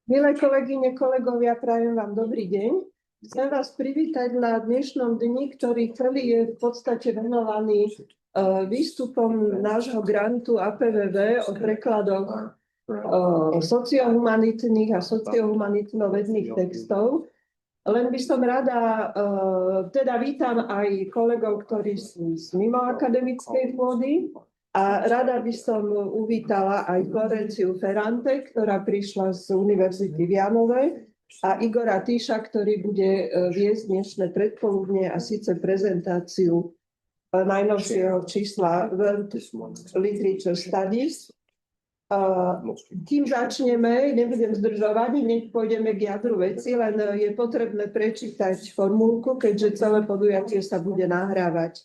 Milé kolegyne, kolegovia, prajem vám dobrý deň. Chcem vás privítať na dnešnom dni, ktorý celý je v podstate venovaný výstupom nášho grantu APVV o prekladoch sociohumanitných a sociohumanitnovedných textov. Len by som rada, teda vítam aj kolegov, ktorí sú z mimo akademickej pôdy. A rada by som uvítala aj Florenciu Ferrante, ktorá prišla z Univerzity v Janove, a Igora Tyša, ktorý bude viesť dnešné predpoludne, a síce prezentáciu najnovšieho čísla World Literature Studies. Kým začneme, nebudem zdržovať, hneď pôjdeme k jadru veci, len je potrebné prečítať formulku, keďže celé podujatie sa bude nahrávať.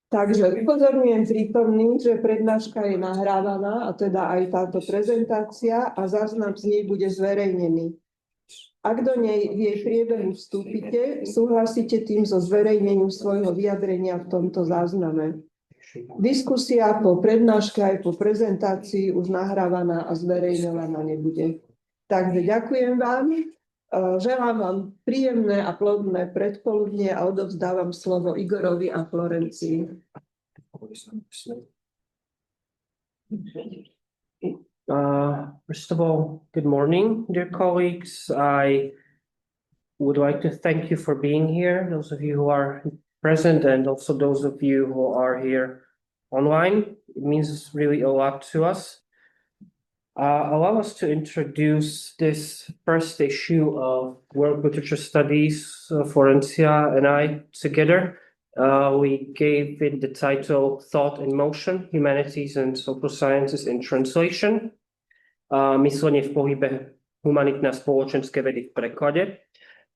Takže upozorňujem prítomných, že prednáška je nahrávaná, a teda aj táto prezentácia, a záznam z nej bude zverejnený. Ak do nej v jej priebehu vstúpite, súhlasíte tým so zverejnením svojho vyjadrenia v tomto zázname. Diskusia po prednáške aj po prezentácii už nahrávaná a zverejňovaná nebude. Takže ďakujem vám. Želám vám príjemné a plodné predpoludnie a odovzdávam slovo Igorovi a Florencii. First of all, good morning, dear colleagues. I would like to thank you for being here, those of you who are present and also those of you who are here online. It means really a lot to us. Allow us to introduce this first issue of World Literature Studies, Florencia and I together. We gave it the title Thought in Motion, Humanities and Social Sciences in Translation. Myslenie, pohybe, humanitné, spoločenské, vedy v preklade.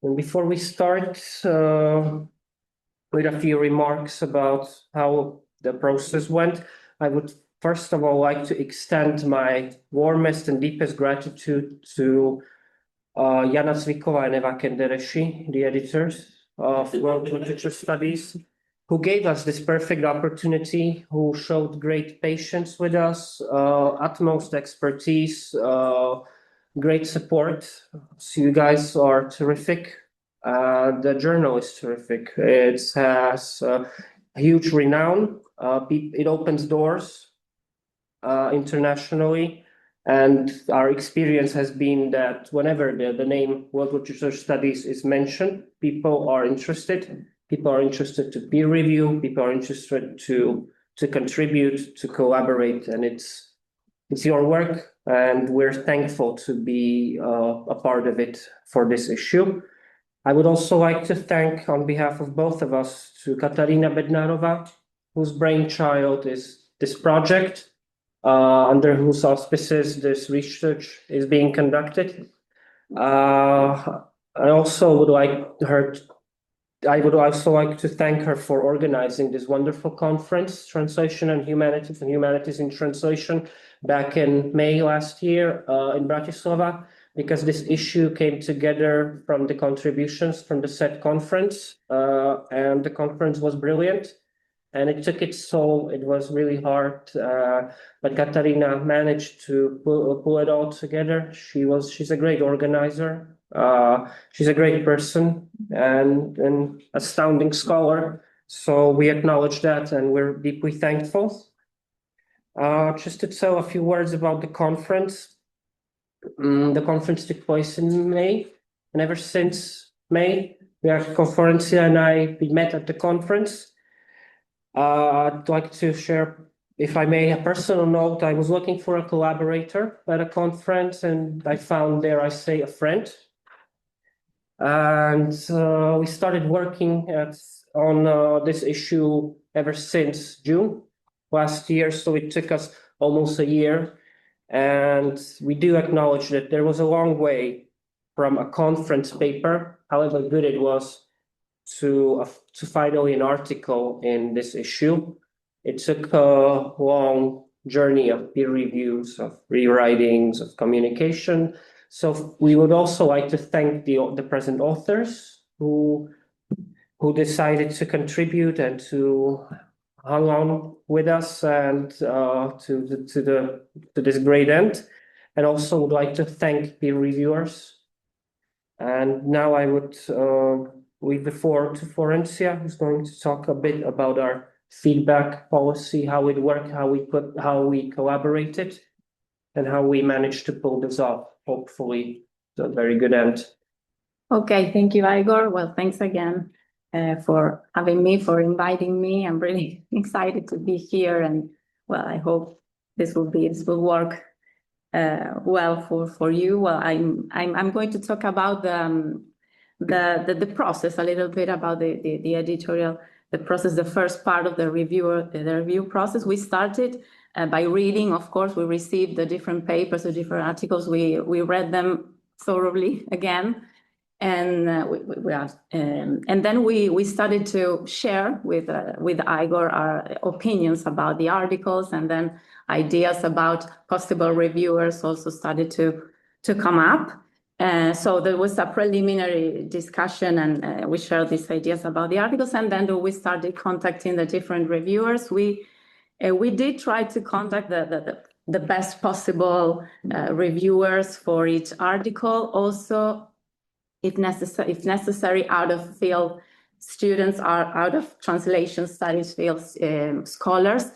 And before we start with a few remarks about how the process went, I would first of all like to extend my warmest and deepest gratitude to Jana Cvikova and Eva Kendereshi, the editors of World Literature Studies, who gave us this perfect opportunity, who showed great patience with us, utmost expertise, great support. So you guys are terrific. The journal is terrific. It has huge renown. It opens doors internationally, and our experience has been that whenever the name World Literature Studies is mentioned, people are interested to peer review, people are interested to contribute, to collaborate, and it's your work, and we're thankful to be a part of it for this issue. I would also like to thank, on behalf of both of us, to Katarina Bednarova, whose brainchild is this project, under whose auspices this research is being conducted. I would also like to thank her for organizing this wonderful conference, Translation and Humanities in Translation, back in May last year in Bratislava, because this issue came together from the contributions from the said conference, and the conference was brilliant. And it took its toll. It was really hard, but Katarina managed to pull it all together. She's a great organizer. She's a great person and an astounding scholar. So we acknowledge that, and we're deeply thankful. Just to tell a few words about the conference. The conference took place in May, and ever since May, Florencia and we met at the conference. I'd like to share, if I may, a personal note. I was looking for a collaborator at a conference, and I found there, I say, a friend. And we started working on this issue ever since June last year, so it took us almost a year. And we do acknowledge that there was a long way from a conference paper, however good it was, to finally an article in this issue. It took a long journey of peer reviews, of rewritings, of communication. So we would also like to thank the present authors who decided to contribute and to hang on with us and to this great end. and also would like to thank the reviewers. And now I would leave the floor to Florencia, who's going to talk a bit about our feedback policy, how it worked, how we collaborated, and how we managed to pull this off, hopefully, to a very good end. Okay, thank you, Igor. Well, thanks again for having me, for inviting me. I'm really excited to be here, and well, I hope this will work well for you. Well, I'm going to talk about the process a little bit, about the editorial, the process, the first part of the review process. We started by reading. Of course, we received the different papers, the different articles. We read them thoroughly again. And then we started to share with Igor our opinions about the articles, and then ideas about possible reviewers also started to come up. So there was a preliminary discussion, and we shared these ideas about the articles, and then we started contacting the different reviewers. We did try to contact the best possible reviewers for each article. Also, if necessary, out of field students or out of translation studies field scholars.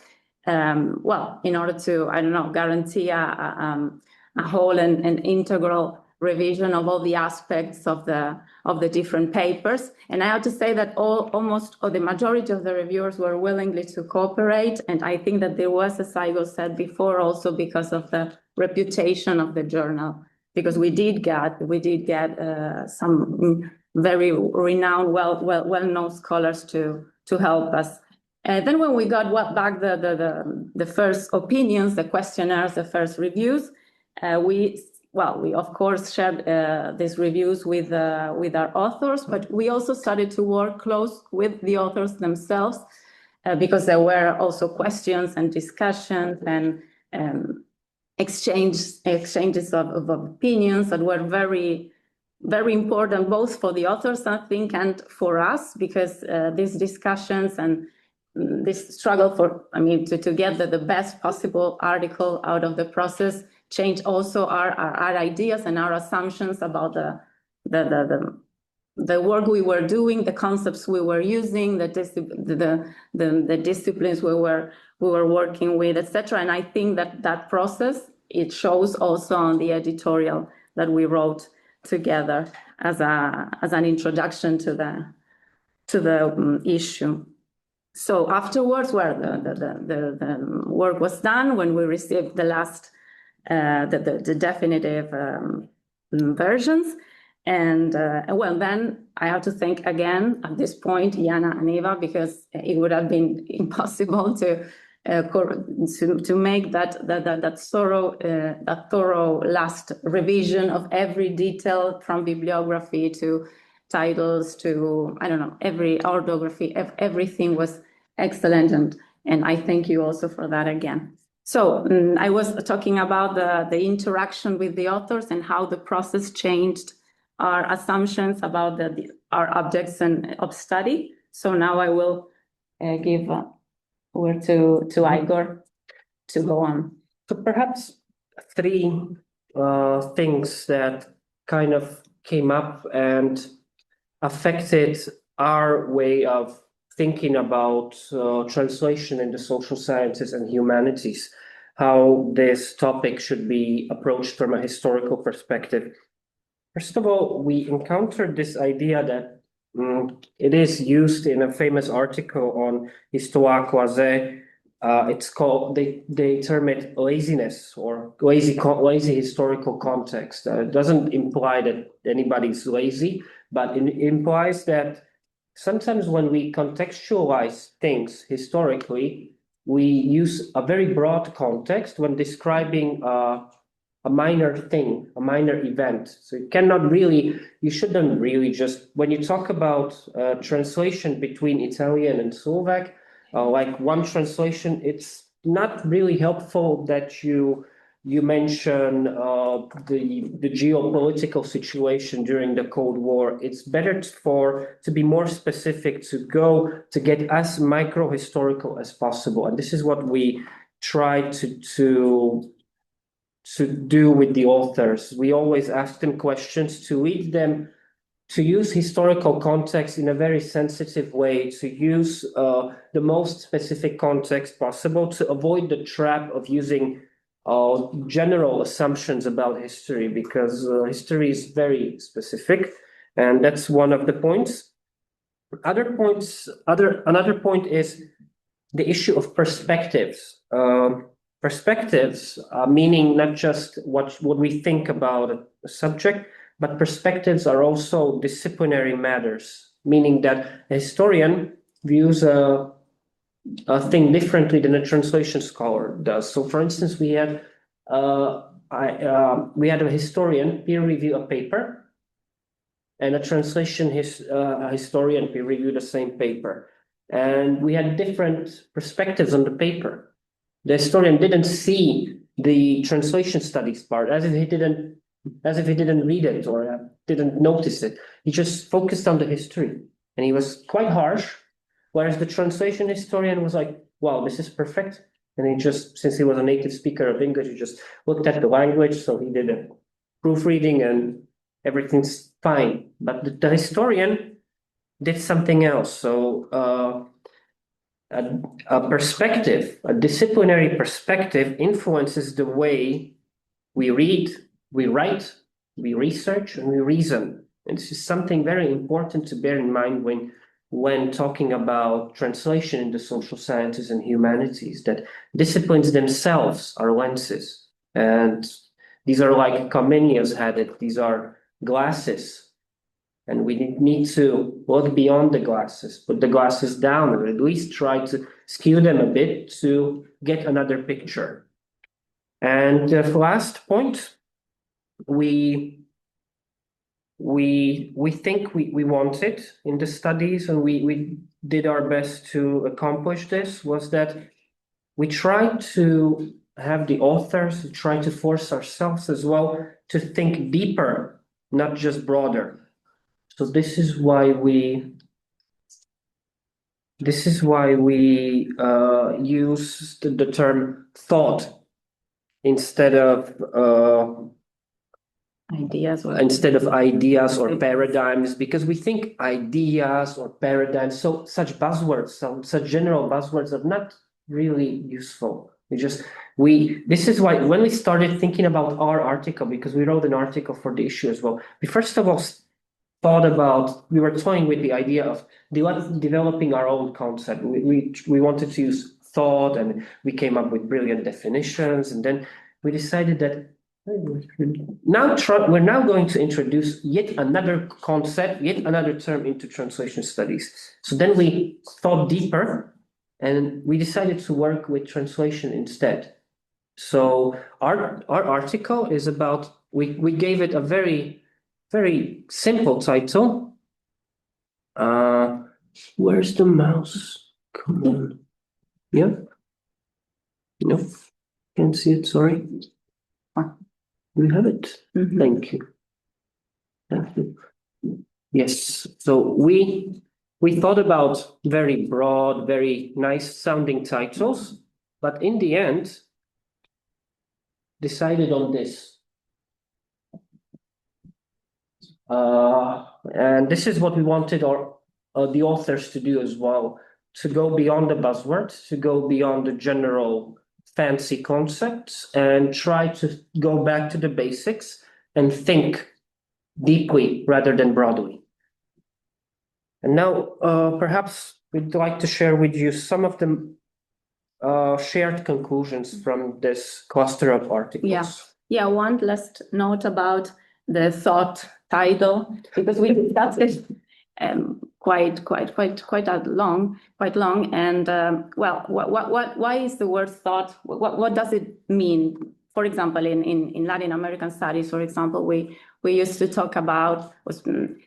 Well, in order to, I don't know, guarantee a whole and integral revision of all the aspects of the different papers. And I have to say that almost the majority of the reviewers were willingly to cooperate. And I think that there was, as Igor said before, also because of the reputation of the journal, because we did get some very renowned, well-known scholars to help us. Then when we got back the first opinions, the questionnaires, the first reviews, we of course shared these reviews with our authors, but we also started to work close with the authors themselves, because there were also questions and discussions and exchanges of opinions that were very, very important, both for the authors, I think, and for us, because these discussions and this struggle to get the best possible article out of the process changed also our ideas and our assumptions about the work we were doing, the concepts we were using, the disciplines we were working with, etc. And I think that process, it shows also on the editorial that we wrote together as an introduction to the issue. So afterwards, where the work was done, when we received the last the definitive versions. And well, then I have to thank again at this point Jana and Eva, because it would have been impossible to make that thorough last revision of every detail, from bibliography to titles to, I don't know, every orthography, everything was excellent, and I thank you also for that again. So I was talking about the interaction with the authors and how the process changed our assumptions about our objects of study. So now I will give word to Igor to go on. So perhaps three things that kind of came up and affected our way of thinking about translation in the social sciences and humanities, how this topic should be approached from a historical perspective. First of all, we encountered this idea that it is used in a famous article on Histoire croisée. It's called, they term it laziness or lazy historical context. It doesn't imply that anybody's lazy, but it implies that sometimes when we contextualize things historically, we use a very broad context when describing a minor thing, a minor event. So you shouldn't really just, when you talk about translation between Italian and Slovak, like one translation, it's not really helpful that you mention the geopolitical situation during the Cold War. It's better to be more specific, to get as micro-historical as possible. And this is what we try to to do with the authors. We always ask them questions, to read them, to use historical context in a very sensitive way, to use the most specific context possible, to avoid the trap of using general assumptions about history, because history is very specific, and that's one of the points. Another point is the issue of perspectives. Perspectives, meaning not just what we think about a subject, but perspectives are also disciplinary matters, meaning that a historian views a thing differently than a translation scholar does. So, for instance, we had a historian peer review a paper, and a translation historian peer review the same paper, and we had different perspectives on the paper. The historian didn't see the translation studies part, as if he didn't read it or didn't notice it. He just focused on the history, and he was quite harsh. Whereas the translation historian was like, wow, this is perfect. And he just, since he was a native speaker of English, he just looked at the language. So he did a proofreading and everything's fine. But the historian did something else. So a perspective, a disciplinary perspective influences the way we read, we write, we research, and we reason. And this is something very important to bear in mind when talking about translation in the social sciences and humanities, that disciplines themselves are lenses. And these are like Comenius had it, these are glasses. And we need to look beyond the glasses, put the glasses down, or at least try to skew them a bit to get another picture. And the last point, we think we wanted in the studies, and we did our best to accomplish this, was that we tried to have the authors try to force ourselves as well to think deeper, not just broader. So this is why we use the term thought instead of ideas or paradigms, because we think ideas or paradigms, so such buzzwords, such general buzzwords are not really useful. This is why when we started thinking about our article, because we wrote an article for the issue as well, we first of all we were toying with the idea of developing our own concept. We wanted to use thought, and we came up with brilliant definitions, and then we decided that we're now going to introduce yet another concept, yet another term into translation studies. So then we thought deeper, and we decided to work with translation instead. So our article is about, we gave it a very, very simple title. Where's the mouse? Come on. Yeah? No, can't see it, sorry. We have it. Mm-hmm. Thank you. Thank you. Yes. So we thought about very broad, very nice sounding titles, but in the end, decided on this. And this is what we wanted the authors to do as well, to go beyond the buzzwords, to go beyond the general fancy concepts, and try to go back to the basics and think deeply rather than broadly. And now perhaps we'd like to share with you some of the shared conclusions from this cluster of articles. Yeah, one last note about the thought title, because we discussed it quite long. And well, why is the word thought? What does it mean? For example, in Latin American studies, for example, we used to talk about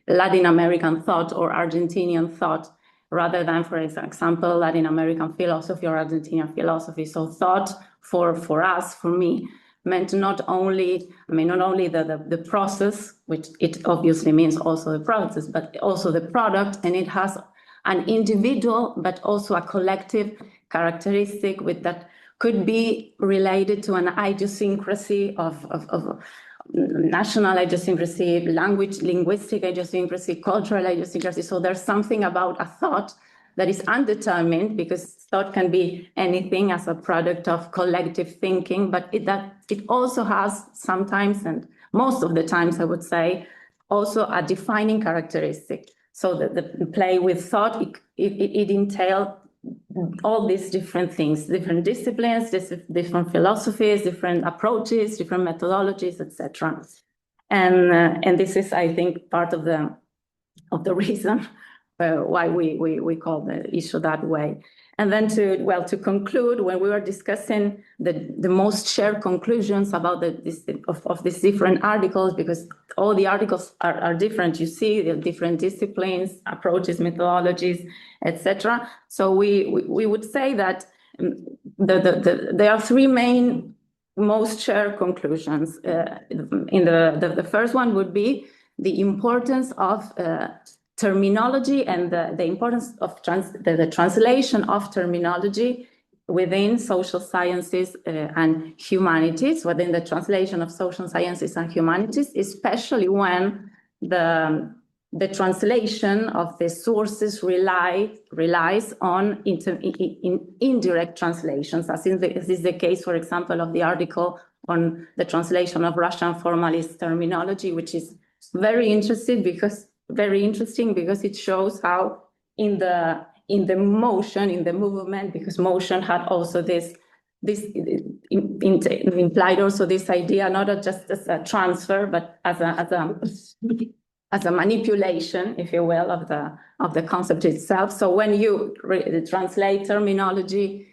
Latin American thought or Argentinian thought, rather than, for example, Latin American philosophy or Argentinian philosophy. So thought for us, for me, meant not only the process, which it obviously means also the process, but also the product, and it has an individual but also a collective characteristic with that could be related to an idiosyncrasy of national idiosyncrasy, linguistic idiosyncrasy, cultural idiosyncrasy. So there's something about a thought that is undetermined, because thought can be anything as a product of collective thinking, but it also has sometimes, and most of the times I would say, also a defining characteristic. So the play with thought, it entails all these different things, different disciplines, different philosophies, different approaches, different methodologies, etc. And this is, I think, part of the reason why we call the issue that way. And then to conclude, when we were discussing the most shared conclusions about of these different articles, because all the articles are different, you see, the different disciplines, approaches, methodologies, etc. So we would say that there are three main most shared conclusions. In the first one would be the importance of terminology and the importance of the translation of terminology within social sciences and humanities, within the translation of social sciences and humanities, especially when the translation of the sources relies on indirect translations, as is the case, for example, of the article on the translation of Russian formalist terminology, which is very interesting because it shows how in the motion, in the movement, because motion had also this implied also this idea, not just as a transfer, but as a manipulation, if you will, of the concept itself. So when you translate terminology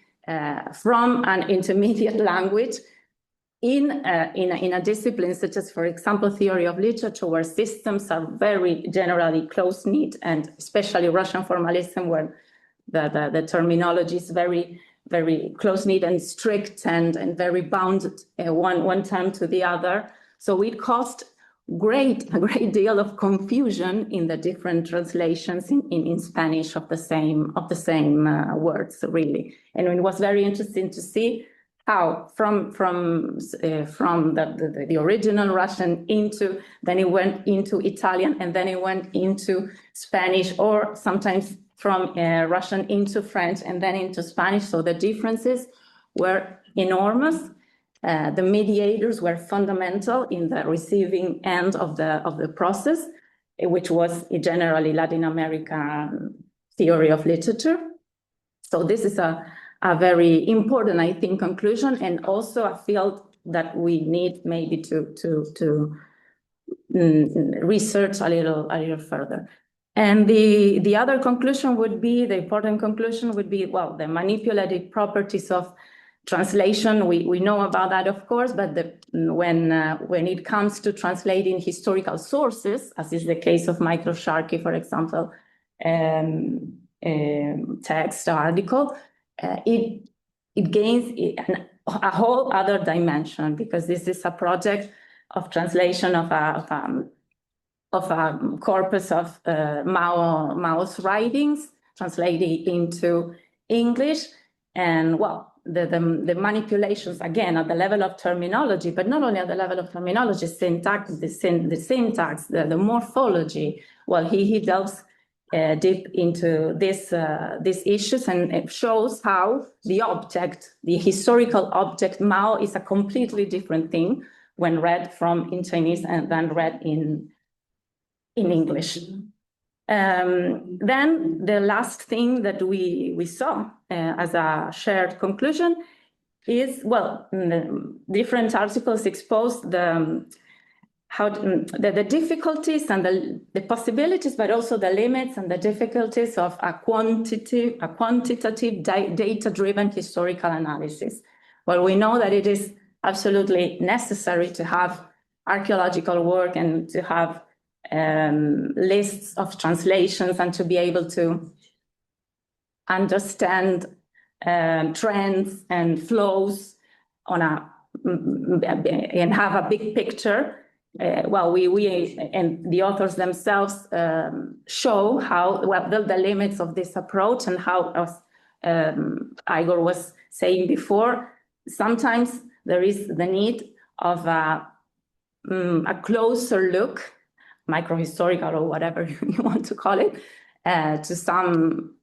from an intermediate language, in a discipline such as, for example, theory of literature, where systems are very generally close-knit, and especially Russian formalism, where the terminology is very, very close-knit and strict and very bound one term to the other. So it caused a great deal of confusion in the different translations in Spanish of the same words, really. And it was very interesting to see how from the original Russian then it went into Italian, and then it went into Spanish, or sometimes from Russian into French and then into Spanish. So the differences were enormous. The mediators were fundamental in the receiving end of the process, which was generally Latin American theory of literature. So this is a very important, I think, conclusion, and also a field that we need maybe to research a little further. And the other conclusion would be, the important conclusion would be, well, the manipulative properties of translation. We know about that, of course, but when it comes to translating historical sources, as is the case of Michael Sharkey, for example, text article, it gains a whole other dimension, because this is a project of translation of a corpus of Mao's writings, translated into English. And well, the manipulations, again, at the level of terminology, but not only at the level of terminology, syntax, the syntax, the morphology. Well, he delves deep into these issues, and it shows how the historical object Mao is a completely different thing when read in Chinese and then read in English. Then the last thing that we saw as a shared conclusion is, well, different articles exposed the difficulties and the possibilities, but also the limits and the difficulties of a quantitative data-driven historical analysis. Well, we know that it is absolutely necessary to have archaeological work and to have lists of translations, and to be able to understand trends and flows and have a big picture. Well, we and the authors themselves show how the limits of this approach, and how, as Igor was saying before, sometimes there is the need of a closer look, microhistorical or whatever you want to call it, to some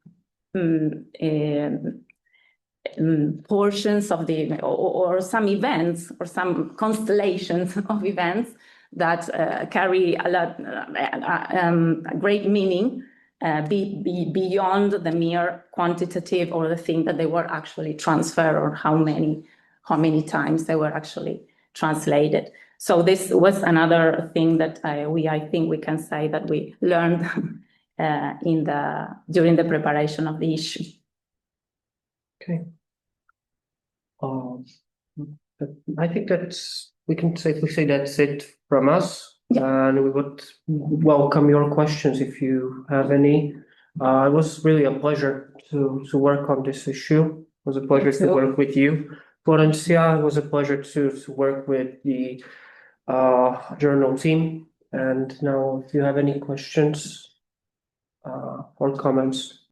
portions of the, or some events, or some constellations of events that carry a lot, a great meaning, beyond the mere quantitative or the thing that they were actually transferred, or how many times they were actually translated. So this was another thing that I think we can say that we learned during the preparation of the issue. Okay. I think we can safely say that's it from us. Yeah. And we would welcome your questions if you have any. It was really a pleasure to work on this issue. It was a pleasure to work with you, Florencia. It was a pleasure to work with the journal team. And now, if you have any questions or comments.